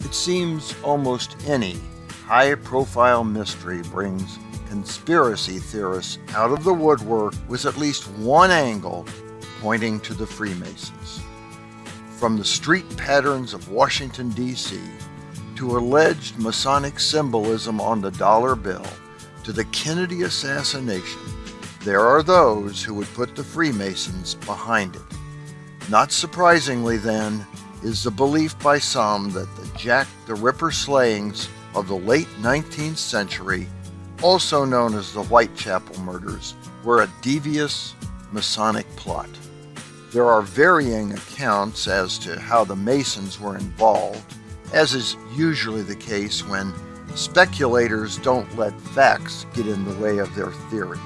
It seems almost any high-profile mystery brings conspiracy theorists out of the woodwork with at least one angle pointing to the Freemasons. From the street patterns of Washington, D.C., to alleged Masonic symbolism on the dollar bill, to the Kennedy assassination, there are those who would put the Freemasons behind it. Not surprisingly, then, is the belief by some that the Jack the Ripper slayings of the late 19th century, also known as the Whitechapel murders, were a devious Masonic plot. There are varying accounts as to how the Masons were involved, as is usually the case when speculators don't let facts get in the way of their theories.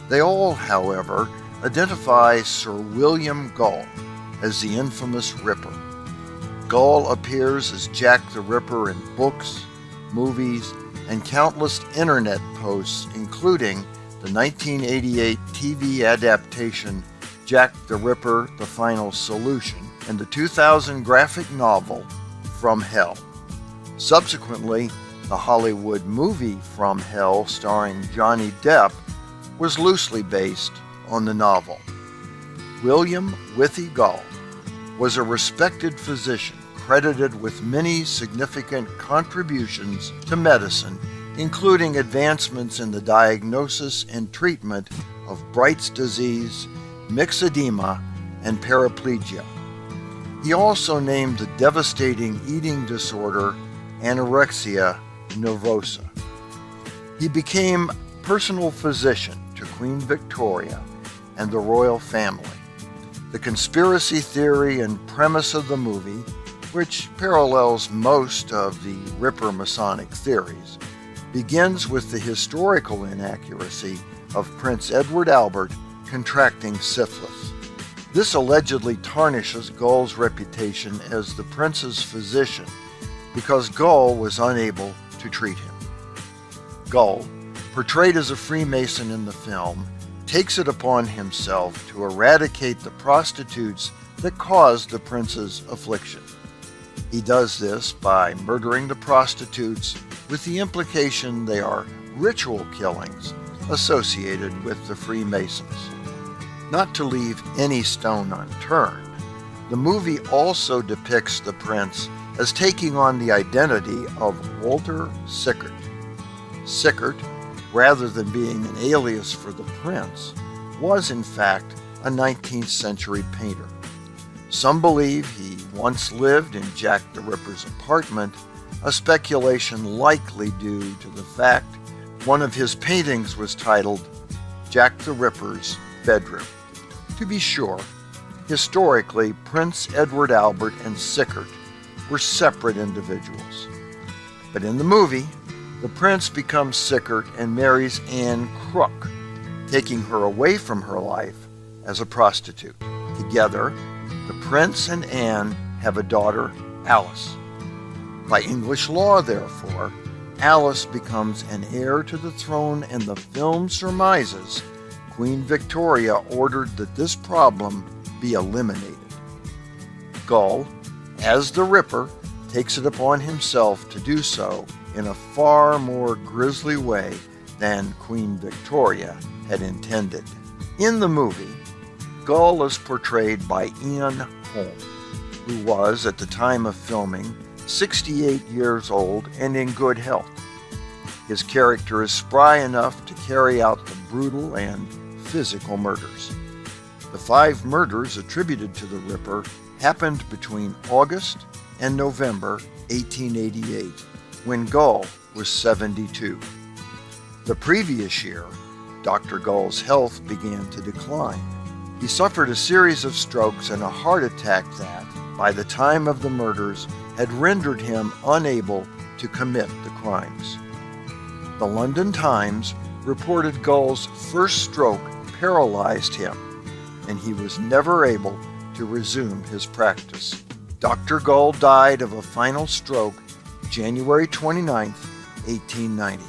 They all, however, identify Sir William Gull as the infamous Ripper. Gull appears as Jack the Ripper in books, movies, and countless internet posts, including the 1988 TV adaptation Jack the Ripper: The Final Solution and the 2000 graphic novel From Hell. Subsequently, the Hollywood movie From Hell, starring Johnny Depp, was loosely based on the novel. William Withy Gull was a respected physician credited with many significant contributions to medicine, including advancements in the diagnosis and treatment of Bright's disease, myxedema, and paraplegia. He also named the devastating eating disorder anorexia nervosa. He became personal physician to Queen Victoria and the royal family. The conspiracy theory and premise of the movie, which parallels most of the Ripper Masonic theories, begins with the historical inaccuracy of Prince Edward Albert contracting syphilis. This allegedly tarnishes Gull's reputation as the prince's physician because Gull was unable to treat him. Gull, portrayed as a Freemason in the film, takes it upon himself to eradicate the prostitutes that caused the prince's affliction. He does this by murdering the prostitutes with the implication they are ritual killings associated with the Freemasons. Not to leave any stone unturned, the movie also depicts the prince as taking on the identity of Walter Sickert. Sickert, rather than being an alias for the prince, was in fact a 19th century painter. Some believe he once lived in Jack the Ripper's apartment, a speculation likely due to the fact one of his paintings was titled Jack the Ripper's Bedroom. To be sure, historically, Prince Edward Albert and Sickert were separate individuals. But in the movie, the prince becomes Sickert and marries Anne Crook, taking her away from her life as a prostitute. Together, the prince and Anne have a daughter, Alice. By English law, therefore, Alice becomes an heir to the throne, and the film surmises Queen Victoria ordered that this problem be eliminated. Gull, as the Ripper, takes it upon himself to do so in a far more grisly way than Queen Victoria had intended. In the movie, Gull is portrayed by Ian Holm, who was, at the time of filming, 68 years old and in good health. His character is spry enough to carry out the brutal and physical murders. The 5 murders attributed to the Ripper happened between August and November 1888, when Gull was 72. The previous year, Dr. Gull's health began to decline. He suffered a series of strokes and a heart attack that, by the time of the murders, had rendered him unable to commit the crimes. The London Times reported Gull's first stroke paralyzed him, and he was never able to resume his practice. Dr. Gull died of a final stroke January 29, 1890.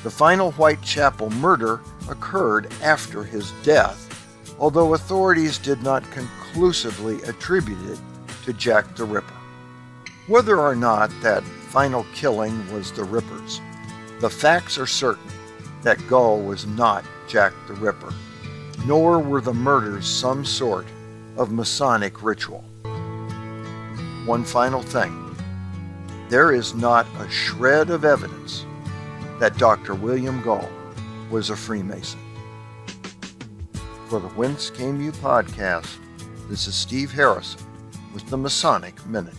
The final Whitechapel murder occurred after his death, although authorities did not conclusively attribute it to Jack the Ripper. Whether or not that final killing was the Ripper's, the facts are certain that Gull was not Jack the Ripper, nor were the murders some sort of Masonic ritual. One final thing. There is not a shred of evidence that Dr. William Gull was a Freemason. For the Whence Came You podcast, this is Steve Harrison with the Masonic Minute.